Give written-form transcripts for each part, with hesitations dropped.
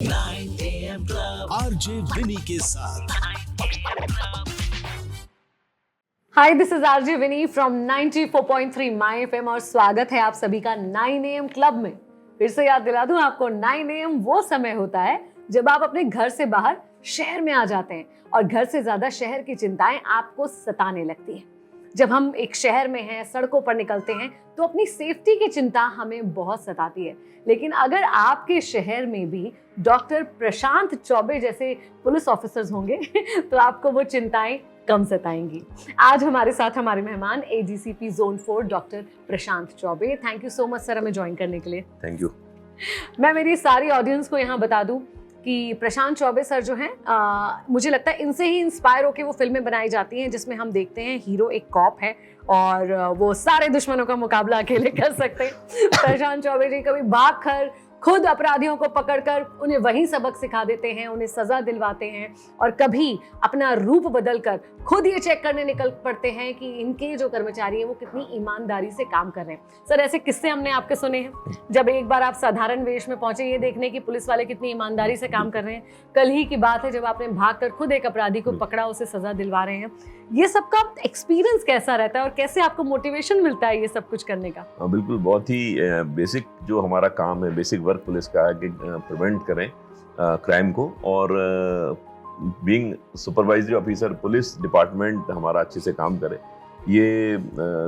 9 AM Club RJ Vini के साथ। Hi, this is RJ Vini from 94.3 my FM और स्वागत है आप सभी का 9 AM क्लब में। फिर से याद दिला दूं आपको, 9 AM वो समय होता है जब आप अपने घर से बाहर शहर में आ जाते हैं और घर से ज्यादा शहर की चिंताएं आपको सताने लगती हैं। जब हम एक शहर में हैं, सड़कों पर निकलते हैं तो अपनी सेफ्टी की चिंता हमें बहुत सताती है। लेकिन अगर आपके शहर में भी डॉक्टर प्रशांत चौबे जैसे पुलिस ऑफिसर्स होंगे तो आपको वो चिंताएं कम सताएंगी। आज हमारे साथ हमारे मेहमान ADCP zone 4 doctor Prashant Choubey. Thank you so much sir हमें ज्वाइन करने के लिए। Thank you. मैं मेरी सारी ऑडियंस को यहाँ बता दूं कि प्रशांत चौबे सर जो हैं, मुझे लगता है इनसे ही इंस्पायर होकर वो फिल्में बनाई जाती हैं जिसमें हम देखते हैं हीरो एक कॉप है और वो सारे दुश्मनों का मुकाबला अकेले कर सकते हैं। प्रशांत चौबे जी कभी भाग कर खुद अपराधियों को पकड़कर उन्हें वही सबक सिखा देते हैं, उन्हें सजा दिलवाते हैं, और कभी अपना रूप बदलकर खुद ये चेक करने निकल पड़ते हैं कि इनके जो कर्मचारी हैं वो कितनी ईमानदारी से काम कर रहे हैं। सर, ऐसे किस्से हमने आपके सुने हैं जब एक बार आप साधारण वेश में पहुंचे ये देखने की पुलिस वाले कितनी ईमानदारी से काम कर रहे हैं। कल ही की बात है जब आपने भागकर खुद एक अपराधी को पकड़ा, उसे सजा दिलवा रहे हैं। ये सबका एक्सपीरियंस कैसा रहता है और कैसे आपको मोटिवेशन मिलता है ये सब कुछ करने का? बिल्कुल, बहुत ही बेसिक जो हमारा काम है, बेसिक वर्क पुलिस का है कि प्रिवेंट करें क्राइम को, और being supervisory officer police department हमारा अच्छे से काम करे, ये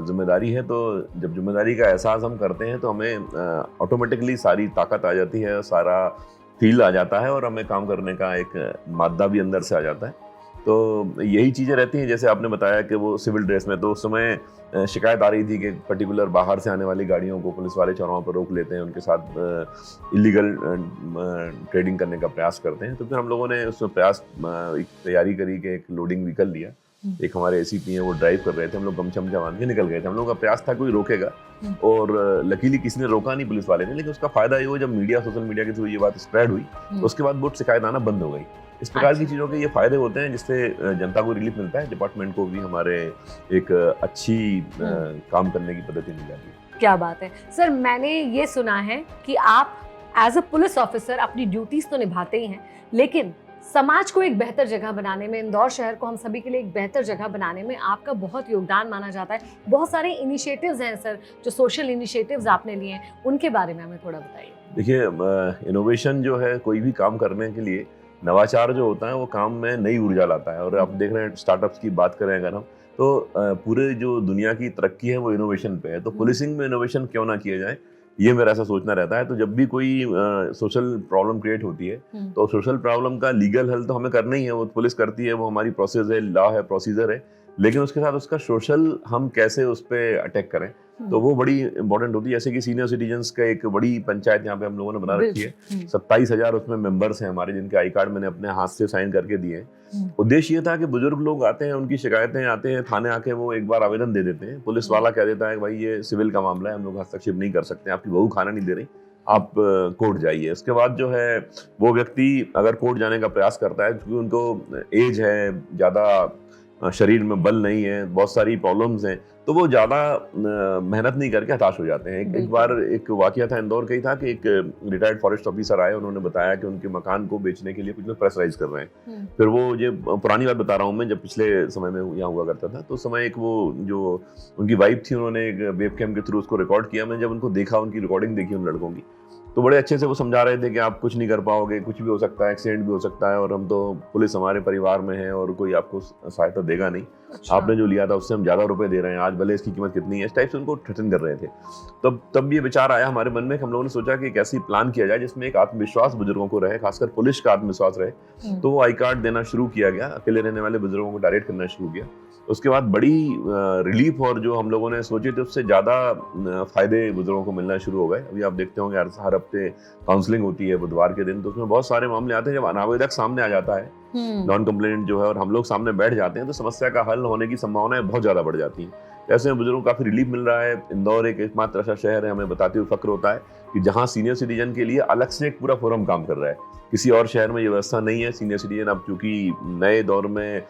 जिम्मेदारी है। तो जब जिम्मेदारी का एहसास हम करते हैं तो हमें ऑटोमेटिकली सारी ताकत आ जाती है, सारा फील आ जाता है और हमें काम करने का एक मादा भी अंदर से आ जाता है। तो यही चीज़ें रहती हैं। जैसे आपने बताया कि वो सिविल ड्रेस में, तो उस समय शिकायत आ रही थी कि पर्टिकुलर बाहर से आने वाली गाड़ियों को पुलिस वाले चौराहों पर रोक लेते हैं, उनके साथ इलीगल ट्रेडिंग करने का प्रयास करते हैं। तो फिर हम लोगों ने उसमें एक तैयारी करी कि एक लोडिंग व्हीकल लिया। एक हमारे एसीपी हैं, वो ड्राइव कर रहे थे, हम लोग गमछा बांध के निकल गए थे। हम लोगों का प्रयास था कोई रोकेगा, और लकीली किसी ने रोका नहीं, पुलिस वाले ने। लेकिन उसका फायदा ये हुआ, जब सोशल मीडिया के थ्रू ये बात स्प्रेड हुई, उसके बाद बहुत शिकायत आना बंद हो गई। इस प्रकार की चीज़ों के ये फायदे होते हैं जिससे जनता को रिलीफ मिलता है, डिपार्टमेंट को भी हमारे एक अच्छी काम करने की पद्धति मिल जाती है। क्या बात है सर, मैंने ये सुना है कि आप एज अ पुलिस ऑफिसर अपनी ड्यूटीज तो निभाते ही हैं, लेकिन समाज को एक बेहतर जगह बनाने में, इंदौर शहर को हम सभी के लिए एक बेहतर जगह बनाने में आपका बहुत योगदान माना जाता है। बहुत सारे इनिशिएटिव्स हैं सर, जो सोशल इनिशिएटिव्स आपने लिए हैं, उनके बारे में हमें थोड़ा बताइए। देखिए, इनोवेशन जो है, कोई भी काम करने के लिए नवाचार जो होता है वो काम में नई ऊर्जा लाता है। और आप देख रहे हैं, स्टार्टअप्स की बात करें अगर हम, तो पूरे जो दुनिया की तरक्की है वो इनोवेशन पे है। तो पुलिसिंग में इनोवेशन क्यों ना किया जाए, ये मेरा ऐसा सोचना रहता है। तो जब भी कोई सोशल प्रॉब्लम क्रिएट होती है तो सोशल प्रॉब्लम का लीगल हल तो हमें करना ही है, वो पुलिस करती है, वो हमारी प्रोसेस है, लॉ है, प्रोसीजर है। लेकिन उसके साथ उसका सोशल हम कैसे उस पर अटैक करें, तो वो बड़ी इंपॉर्टेंट होती है। जैसे कि सीनियर सिटीजन्स का एक बड़ी पंचायत यहाँ पे हम लोगों ने बना रखी है। 27,000 उसमें मेंबर्स हैं हमारे, जिनके आई कार्ड मैंने अपने हाथ से साइन करके दिए हैं। उद्देश्य ये था कि बुजुर्ग लोग आते हैं, उनकी शिकायतें आते हैं थाने आके, वो एक बार आवेदन दे देते हैं। पुलिस वाला कह देता है कि भाई ये सिविल का मामला है, हम लोग हस्तक्षेप नहीं कर सकते, आपकी बहू खाना नहीं दे रही, आप कोर्ट जाइए। उसके बाद जो है वो व्यक्ति अगर कोर्ट जाने का प्रयास करता है, क्योंकि उनको एज है, ज़्यादा शरीर में बल नहीं है, बहुत सारी प्रॉब्लम्स हैं, तो वो ज़्यादा मेहनत नहीं करके हताश हो जाते हैं। एक बार एक वाकया था, इंदौर का ही था, कि एक रिटायर्ड फॉरेस्ट ऑफिसर आए, उन्होंने बताया कि उनके मकान को बेचने के लिए कुछ लोग प्रेशराइज कर रहे हैं। फिर वो, ये पुरानी बात बता रहा हूँ मैं, जब पिछले समय में यहाँ हुआ करता था, तो उस समय एक वो जो उनकी वाइफ थी, उन्होंने एक वेबकैम के थ्रू उसको रिकॉर्ड किया। मैंने जब उनको देखा, उनकी रिकॉर्डिंग देखी उन लड़कों की, तो बड़े अच्छे से वो समझा रहे थे कि आप कुछ नहीं कर पाओगे, कुछ भी हो सकता है, एक्सीडेंट भी हो सकता है, और हम तो पुलिस हमारे परिवार में है और कोई आपको सहायता देगा नहीं। अच्छा। आपने जो लिया था उससे हम ज़्यादा रुपए दे रहे हैं, आज भले इसकी कीमत कितनी है, इस टाइप से उनको थ्रेटन कर रहे थे। तब ये विचार आया हमारे मन में कि हम लोगों ने सोचा कि एक ऐसी प्लान किया जाए जिसमें एक आत्मविश्वास बुजुर्गों को रहे, खासकर पुलिस का आत्मविश्वास रहे। तो वो आई कार्ड देना शुरू किया गया, अकेले रहने वाले बुजुर्गों को टारगेट करना शुरू किया। उसके बाद बड़ी रिलीफ, और जो हम लोगों ने सोचे थे उससे ज़्यादा फायदे बुजुर्गों को मिलना शुरू हो गए। अभी आप देखते होंगे हर हफ्ते काउंसलिंग होती है बुधवार के दिन, तो उसमें बहुत सारे मामले आते हैं। जब अनावेदक सामने आ जाता है, नॉन कंप्लेंट जो है, और हम लोग सामने बैठ जाते हैं, तो समस्या का हल होने की संभावनाएं बहुत ज़्यादा बढ़ जाती हैं। ऐसे में बुजुर्गों को काफ़ी रिलीफ मिल रहा है। इंदौर एक एकमात्र ऐसा शहर है, हमें बताते हुए फक्र होता है कि जहाँ सीनियर सिटीजन के लिए अलग से एक पूरा फोरम काम कर रहा है। किसी और शहर में ये व्यवस्था नहीं है। सीनियर सिटीजन अब चूंकि नए दौर में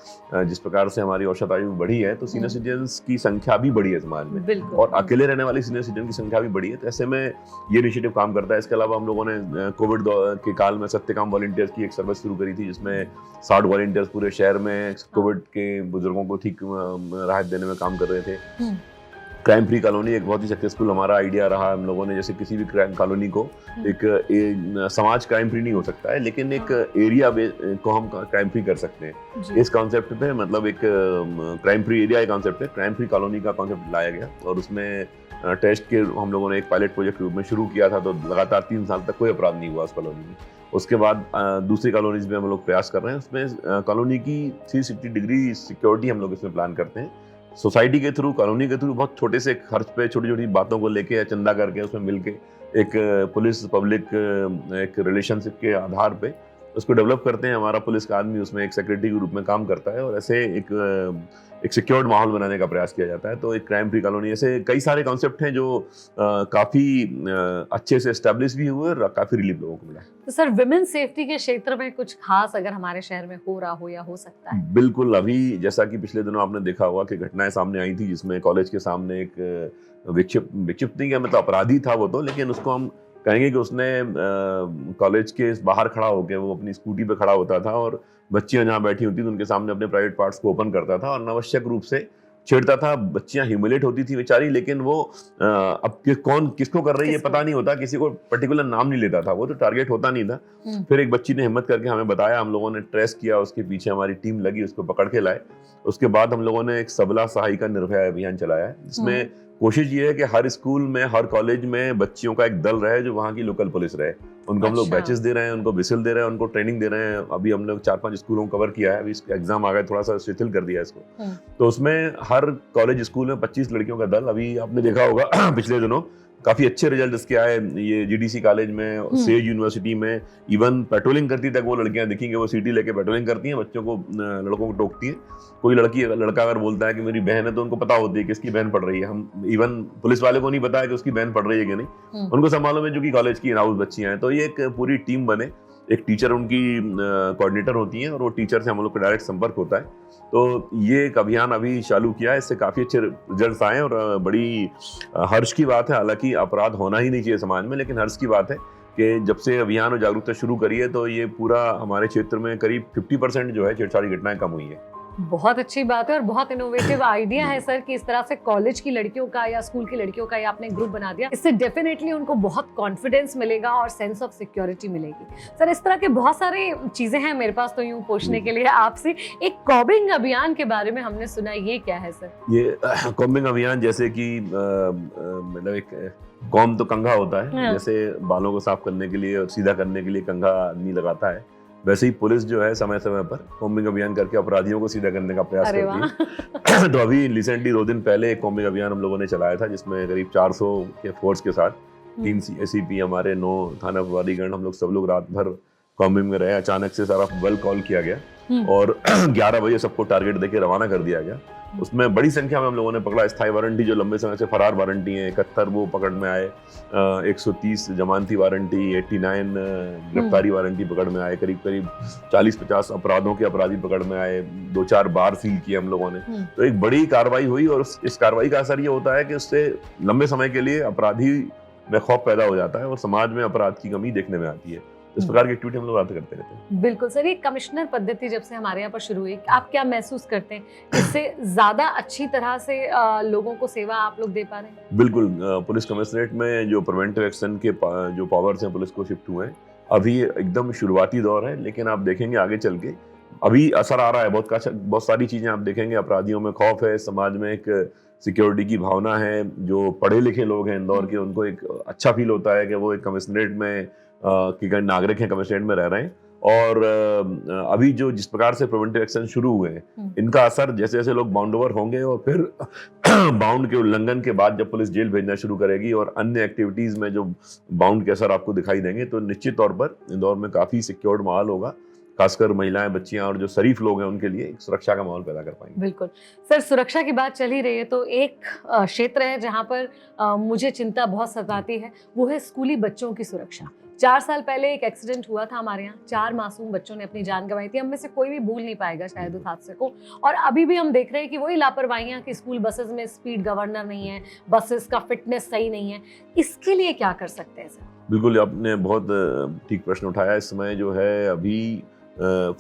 जिस प्रकार से हमारी औसत आयु बढ़ी है, तो सीनियर सिटीजन्स की संख्या भी बढ़ी है समाज में, और अकेले रहने वाली सीनियर सिटीजन की संख्या भी बढ़ी है। तो ऐसे में ये इनिशिएटिव काम करता है। इसके अलावा हम लोगों ने कोविड के काल में सत्यकाम वॉलंटियर्स की एक सर्विस शुरू करी थी, जिसमें 60 वॉलंटियर्स पूरे शहर में कोविड के बुजुर्गों को ठीक राहत देने में काम कर रहे थे। क्राइम फ्री कॉलोनी एक बहुत ही सक्सेसफुल हमारा आइडिया रहा। हम लोगों ने जैसे किसी भी क्राइम कॉलोनी को एक समाज क्राइम फ्री नहीं हो सकता है, लेकिन एक एरिया को हम क्राइम फ्री कर सकते हैं। इस कॉन्सेप्ट पे मतलब एक क्राइम फ्री एरिया कॉन्सेप्ट है, क्राइम फ्री कॉलोनी का कॉन्सेप्ट लाया गया, और उसमें टेस्ट के हम लोगों ने एक पायलट प्रोजेक्ट के रूप में शुरू किया था। तो लगातार 3 साल तक कोई अपराध नहीं हुआ उस कॉलोनी में। उसके बाद दूसरी कॉलोनीज में हम लोग प्रयास कर रहे हैं। उसमें कॉलोनी की 360 डिग्री सिक्योरिटी हम लोग इसमें प्लान करते हैं। सोसाइटी के थ्रू, कॉलोनी के थ्रू बहुत छोटे से खर्च पे छोटी छोटी बातों को लेके या चंदा करके उसमें मिलके एक पुलिस पब्लिक एक रिलेशनशिप के आधार पे उसको डेवलप करते हैं। हमारा पुलिस का आदमी उसमें एक सेक्रेटरी के रूप में काम करता है, और ऐसे एक सिक्योर्ड माहौल बनाने का प्रयास किया जाता है। तो एक क्राइम फ्री कॉलोनी, ऐसे कई सारे कॉन्सेप्ट हैं जो काफी अच्छे से एस्टेब्लिश भी हुए और काफी रिलीफ लोगों को मिला। तो सर, विमेन सेफ्टी के क्षेत्र में कुछ खास अगर हमारे शहर में हो रहा हो या हो सकता है? बिल्कुल। अभी जैसा कि पिछले दिनों आपने देखा होगा कि घटनाएं सामने आई थी, जिसमें कॉलेज के सामने एक विक्षिप्त नहीं, मतलब अपराधी था वो तो, लेकिन उसको हम कहेंगे कि उसने कॉलेज के बाहर खड़ा होकर वो अपनी स्कूटी पे खड़ा होता था, और बच्चियां जहाँ बैठी होती थी उनके सामने अपने प्राइवेट पार्ट्स को ओपन करता था और अनावश्यक रूप से छेड़ता था। बच्चियां ह्यूमिलेट होती थी बेचारी, लेकिन वो अब कौन किसको कर रही है पता नहीं होता, किसी को पर्टिकुलर नाम नहीं लेता था, वो तो टारगेट होता नहीं था। फिर एक बच्ची ने हिम्मत करके हमें बताया, हम लोगों ने ट्रेस किया, उसके पीछे हमारी टीम लगी, उसको पकड़ के लाए। उसके बाद हम लोगों ने एक सबला सहायिका निर्भया अभियान चलाया है, जिसमें कोशिश ये है कि हर स्कूल में, हर कॉलेज में बच्चियों का एक दल रहे जो वहाँ की लोकल पुलिस रहे। उनको हम लोग बैचेस दे रहे हैं, उनको विसिल दे रहे हैं, उनको ट्रेनिंग दे रहे हैं। अभी हम लोग 4-5 स्कूलों को कवर किया है। अभी एग्जाम आ गए, थोड़ा सा शिथिल कर दिया इसको। तो उसमें हर कॉलेज स्कूल में 25 लड़कियों का दल, अभी आपने देखा होगा पिछले दिनों काफी अच्छे रिजल्ट इसके आए। ये जीडीसी कॉलेज में, सेज यूनिवर्सिटी में इवन पेट्रोलिंग करती तक वो लड़कियां दिखेंगे, वो सीटी लेके पेट्रोलिंग करती हैं, बच्चों को, लड़कों को टोकती है। कोई लड़का अगर बोलता है कि मेरी बहन है, तो उनको पता होती है कि इसकी बहन पढ़ रही है। हम इवन पुलिस वाले को नहीं पता है कि उसकी बहन पढ़ रही है कि नहीं, उनको सब मालूम है, जो कि कॉलेज की अनाउंस बच्चियां हैं। तो ये एक पूरी टीम बने, एक टीचर उनकी कोऑर्डिनेटर होती हैं, और वो टीचर से हम लोग का डायरेक्ट संपर्क होता है। तो ये एक अभियान अभी चालू किया है, इससे काफ़ी अच्छे रिजल्ट आए, और बड़ी हर्ष की बात है। हालांकि अपराध होना ही नहीं चाहिए समाज में, लेकिन हर्ष की बात है कि जब से अभियान और जागरूकता शुरू करी है, तो ये पूरा हमारे क्षेत्र में करीब 50% जो है छेड़छाड़ी घटनाएं कम हुई है। बहुत अच्छी बात है और बहुत इनोवेटिव आइडिया है सर कि इस तरह से कॉलेज की लड़कियों का या स्कूल की लड़कियों का आपने ग्रुप बना दिया। इससे डेफिनेटली उनको बहुत कॉन्फिडेंस मिलेगा और सेंस ऑफ सिक्योरिटी मिलेगी। सर, इस तरह के बहुत सारे चीजें हैं मेरे पास तो यूं पूछने के लिए आपसे। एक कॉम्बिंग अभियान के बारे में हमने सुना, ये क्या है सर? ये कॉम्बिंग अभियान जैसे कि मतलब एक कॉम तो कंघा होता है, जैसे बालों को साफ करने के लिए और सीधा करने के लिए कंघा आदमी लगाता है, वैसे ही पुलिस जो है समय समय पर कॉम्बिंग अभियान करके अपराधियों को सीधा करने का प्रयास करती है। तो अभी रिसेंटली 2 दिन पहले एक कॉम्बिंग अभियान हम लोगों ने चलाया था, जिसमें करीब 400 के फोर्स के साथ 3 एसीपी हमारे, 9 थाना प्रभारीगण, हम लोग सब लोग रात भर कॉम्बिंग में रहे। अचानक से सारा वेल कॉल किया गया और 11 बजे सबको टारगेट देके रवाना कर दिया गया। उसमें बड़ी संख्या में हम लोगों ने पकड़ा। स्थायी वारंटी जो लंबे समय से फरार वारंटी हैं 71 वो पकड़ में आए, 130 जमानती वारंटी, 89 गिरफ्तारी वारंटी पकड़ में आए, करीब 40-50 अपराधों के अपराधी पकड़ में आए, 2-4 बार सील किए हम लोगों ने। तो एक बड़ी कार्रवाई हुई, और इस कार्रवाई का असर ये होता है कि उससे लंबे समय के लिए अपराधी में खौफ पैदा हो जाता है और समाज में अपराध की कमी देखने में आती है। इस प्रकार की एक्टिविटी हम लोग आते करते रहते हैं। बिल्कुल सर, ये कमिश्नर पद्धति जब से हमारे यहाँ पर शुरू हुई, आप क्या महसूस करते हैं, इससे ज्यादा अच्छी तरह से लोगों को सेवा आप लोग दे पा रहे हैं? बिल्कुल। पुलिस कमिश्नरेट में जो प्रिवेंटिव एक्शन के जो पावर्स हैं पुलिस को शिफ्ट हुए हैं, अभी एकदम शुरुआती दौर है, लेकिन आप देखेंगे आगे चल के अभी असर आ रहा है। बहुत सारी चीजें आप देखेंगे, अपराधियों में खौफ है, समाज में एक सिक्योरिटी की भावना है। जो पढ़े लिखे लोग हैं इंदौर के, उनको एक अच्छा फील होता है कि वो एक कमिश्नरेट में कि नागरिक हैं, कमिश्नरेट में रह रहे हैं। और अभी जो जिस प्रकार से प्रिवेंटिव एक्शन शुरू हुए हैं, इनका असर जैसे जैसे लोग बाउंड ओवर होंगे और फिर बाउंड के उल्लंघन के बाद जब पुलिस जेल भेजना शुरू करेगी और अन्य एक्टिविटीज में जो बाउंड के असर आपको दिखाई देंगे, तो निश्चित तौर पर इंदौर में काफी सिक्योर्ड माहौल होगा, खासकर महिलाएं, बच्चियां और जो शरीफ लोग हैं उनके लिए एक सुरक्षा का माहौल पैदा कर पाएंगे। बिल्कुल सर, सुरक्षा की बात चल ही रही है तो एक क्षेत्र है जहाँ पर मुझे चिंता बहुत सताती है, वो है स्कूली बच्चों की सुरक्षा। 4 साल पहले एक एक्सीडेंट हुआ था हमारे यहाँ, 4 मासूम बच्चों ने अपनी जान गंवाई थी। हम में से कोई भी भूल नहीं पाएगा शायद उस हादसे को। और अभी भी हम देख रहे हैं कि वही लापरवाहियाँ कि स्कूल बसेस में स्पीड गवर्नर नहीं है, बसेस का फिटनेस सही नहीं है। इसके लिए क्या कर सकते हैं सर? बिल्कुल, आपने बहुत ठीक प्रश्न उठाया। इस समय जो है अभी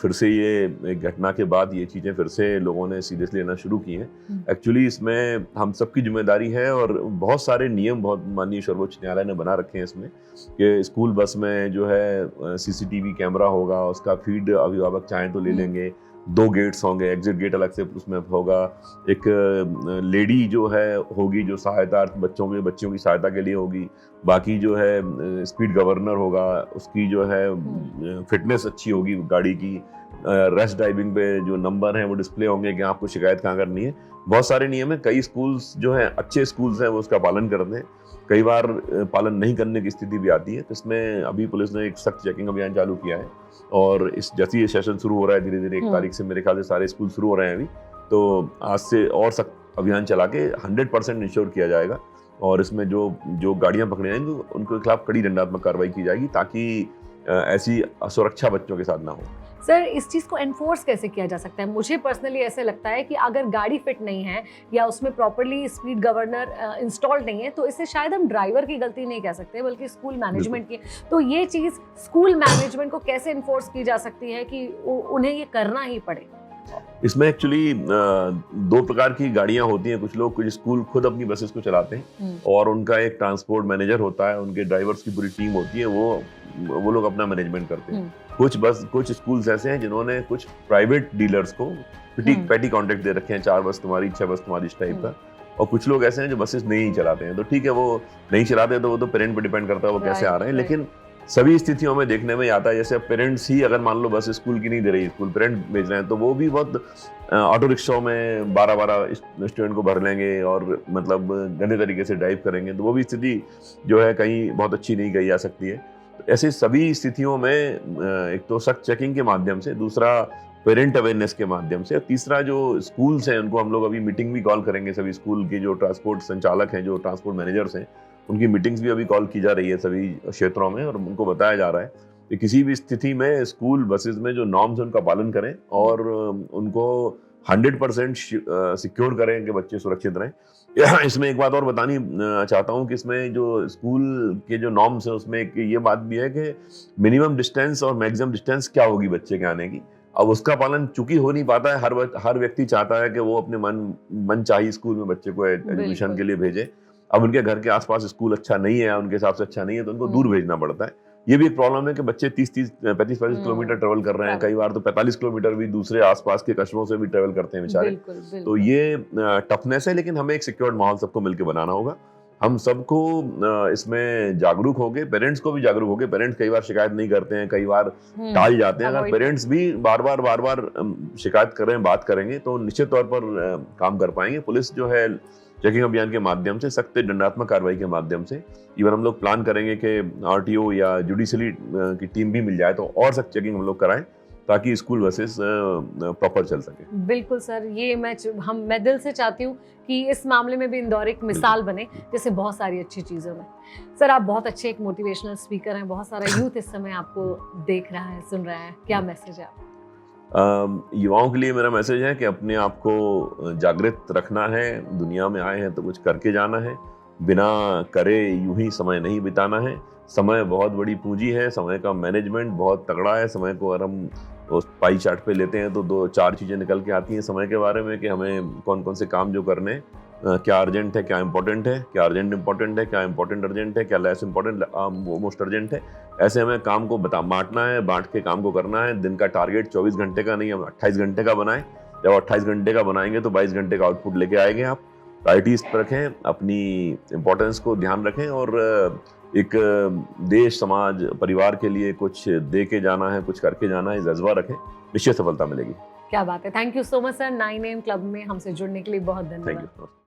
फिर से ये एक घटना के बाद ये चीज़ें फिर से लोगों ने सीरियसली लेना शुरू की हैं। एक्चुअली इसमें हम सबकी जिम्मेदारी है और बहुत सारे नियम बहुत माननीय सर्वोच्च न्यायालय ने बना रखे हैं इसमें कि स्कूल बस में जो है सीसीटीवी कैमरा होगा, उसका फीड अभिभावक चाहें तो ले लेंगे, 2 गेट्स होंगे, एग्जिट गेट अलग से उसमें होगा, एक लेडी जो है होगी जो सहायतार्थ बच्चों की सहायता के लिए होगी, बाकी जो है स्पीड गवर्नर होगा, उसकी जो है फिटनेस अच्छी होगी गाड़ी की, रैश ड्राइविंग पे जो नंबर हैं वो डिस्प्ले होंगे कि आपको शिकायत कहाँ करनी है। बहुत सारे नियम हैं। कई स्कूल्स जो हैं अच्छे स्कूल्स हैं वो उसका पालन करते हैं, कई बार पालन नहीं करने की स्थिति भी आती है। तो इसमें अभी पुलिस ने एक सख्त चेकिंग अभियान चालू किया है और इस जैसे ये सेशन शुरू हो रहा है धीरे धीरे 1 तारीख से मेरे ख्याल से सारे स्कूल शुरू हो रहे हैं अभी, तो आज से और सख्त अभियान चला के 100% इंश्योर किया जाएगा और इसमें जो गाड़ियां पकड़ी जाएंगी उनके खिलाफ कड़ी दंडात्मक कार्रवाई की जाएगी ताकि ऐसी असुरक्षा बच्चों के साथ ना हो। सर, इस चीज़ को एनफोर्स कैसे किया जा सकता है? मुझे पर्सनली ऐसे लगता है कि अगर गाड़ी फिट नहीं है या उसमें प्रॉपर्ली स्पीड गवर्नर इंस्टॉल्ड नहीं है तो इसे शायद हम ड्राइवर की गलती नहीं कह सकते बल्कि स्कूल मैनेजमेंट की। तो ये चीज़ स्कूल मैनेजमेंट को कैसे एनफोर्स की जा सकती है कि उन्हें ये करना ही पड़े? इसमें एक्चुअली 2 प्रकार की गाड़ियां होती हैं। कुछ स्कूल खुद अपनी बसेस को चलाते हैं और उनका एक ट्रांसपोर्ट मैनेजर होता है, उनके ड्राइवर्स की पूरी टीम होती है, वो लोग अपना मैनेजमेंट करते हैं। कुछ स्कूल्स ऐसे हैं जिन्होंने कुछ प्राइवेट डीलर्स को पैटी कॉन्ट्रैक्ट दे रखे हैं, 4 बस तुम्हारी, 6 बस तुम्हारी, इस टाइप का। और कुछ लोग ऐसे हैं जो बसेस नहीं चलाते हैं, तो ठीक है वो नहीं चलाते तो वो तो पेरेंट पे डिपेंड करता है वो कैसे आ रहे हैं। लेकिन सभी स्थितियों में देखने में आता है जैसे अब पेरेंट्स ही अगर मान लो बस स्कूल की नहीं दे रही, स्कूल पेरेंट भेज रहे हैं, तो वो भी बहुत ऑटो रिक्शाओं में 12-12 स्टूडेंट को भर लेंगे और मतलब गंदे तरीके से ड्राइव करेंगे, तो वो भी स्थिति जो है कहीं बहुत अच्छी नहीं कही जा सकती है। तो ऐसी सभी स्थितियों में एक तो सख्त चेकिंग के माध्यम से, दूसरा पेरेंट अवेयरनेस के माध्यम से, तीसरा जो स्कूल्स हैं उनको हम लोग अभी मीटिंग भी कॉल करेंगे, सभी स्कूल के जो ट्रांसपोर्ट संचालक हैं, जो ट्रांसपोर्ट मैनेजर्स हैं, उनकी मीटिंग्स भी अभी कॉल की जा रही है सभी क्षेत्रों में और उनको बताया जा रहा है कि किसी भी स्थिति में स्कूल बसेस में जो नॉर्म्स हैं उनका पालन करें और उनको 100% सिक्योर करें कि बच्चे सुरक्षित रहें। इसमें एक बात और बतानी चाहता हूँ कि इसमें जो स्कूल के जो नॉर्म्स हैं उसमें एक ये बात भी है कि मिनिमम डिस्टेंस और मैक्सिमम डिस्टेंस क्या होगी बच्चे के आने की। अब उसका पालन चूंकि हो नहीं पाता है, हर व्यक्ति चाहता है कि वो अपने मन चाही स्कूल में बच्चे को एडमिशन के लिए भेजे। अब उनके घर के आसपास स्कूल अच्छा नहीं है, उनके हिसाब से अच्छा नहीं है, तो उनको दूर भेजना पड़ता है। ये भी एक प्रॉब्लम है कि बच्चे 35 किलोमीटर ट्रेवल कर रहे हैं, कई बार तो 45 किलोमीटर भी दूसरे आसपास के कस्बों से भी ट्रेवल करते हैं बेचारे। तो ये टफनेस है, लेकिन हमें एक सिक्योर्ड माहौल सबको मिलकर बनाना होगा। हम सबको इसमें जागरूक होंगे, पेरेंट्स को भी जागरूक होंगे। पेरेंट्स कई बार शिकायत नहीं करते हैं, कई बार टाल जाते हैं। अगर पेरेंट्स भी बार बार शिकायत कर रहे हैं, बात करेंगे तो निश्चित तौर पर काम कर पाएंगे। पुलिस जो है चेकिंग अभियान के माध्यम से, सख्त दंडात्मक कार्रवाई के माध्यम से, इवन हम लोग प्लान करेंगे कि आरटीओ या जुडिशरी की टीम भी मिल जाए तो और सख्त चेकिंग हम लोग कराएं ताकि स्कूल बसेस प्रॉपर चल सके। बिल्कुल सर, ये मैं दिल से चाहती हूँ कि इस मामले में भी इंदौर एक मिसाल बने, जैसे बहुत सारी अच्छी चीज़ों में। सर, आप बहुत अच्छे एक मोटिवेशनल स्पीकर हैं, बहुत सारा यूथ इस समय आपको देख रहा है, सुन रहा है, क्या मैसेज है आपका? युवाओं के लिए मेरा मैसेज है कि अपने आप को जागृत रखना है। दुनिया में आए हैं तो कुछ करके जाना है, बिना करे यूं ही समय नहीं बिताना है। समय बहुत बड़ी पूंजी है, समय का मैनेजमेंट बहुत तगड़ा है। समय को अगर हम उस पाई चार्ट पे लेते हैं तो 2-4 चीज़ें निकल के आती हैं समय के बारे में कि हमें कौन कौन से काम जो करने हैं, क्या अर्जेंट है, क्या इंपॉर्टेंट है, क्या अर्जेंट इंपॉर्टेंट है, क्या इंपॉर्टेंट अर्जेंट है, क्या लेस इंपॉर्टेंट मोस्ट अर्जेंट है। ऐसे हमें काम को बांटना है, बांट के काम को करना है। दिन का टारगेट 24 घंटे का नहीं, हम 28 घंटे का बनाएं। जब 28 घंटे का बनाएंगे तो 22 घंटे का आउटपुट लेके आएंगे। आप प्रायोरिटीज पर रखें, अपनी इंपॉर्टेंस को ध्यान रखें और एक देश, समाज, परिवार के लिए कुछ दे के जाना है, कुछ करके जाना है, जज्बा रखें, निश्चित सफलता मिलेगी। क्या बात है। Thank you so much sir, 9 AM club में हमसे जुड़ने के लिए बहुत धन्यवाद। Thank you.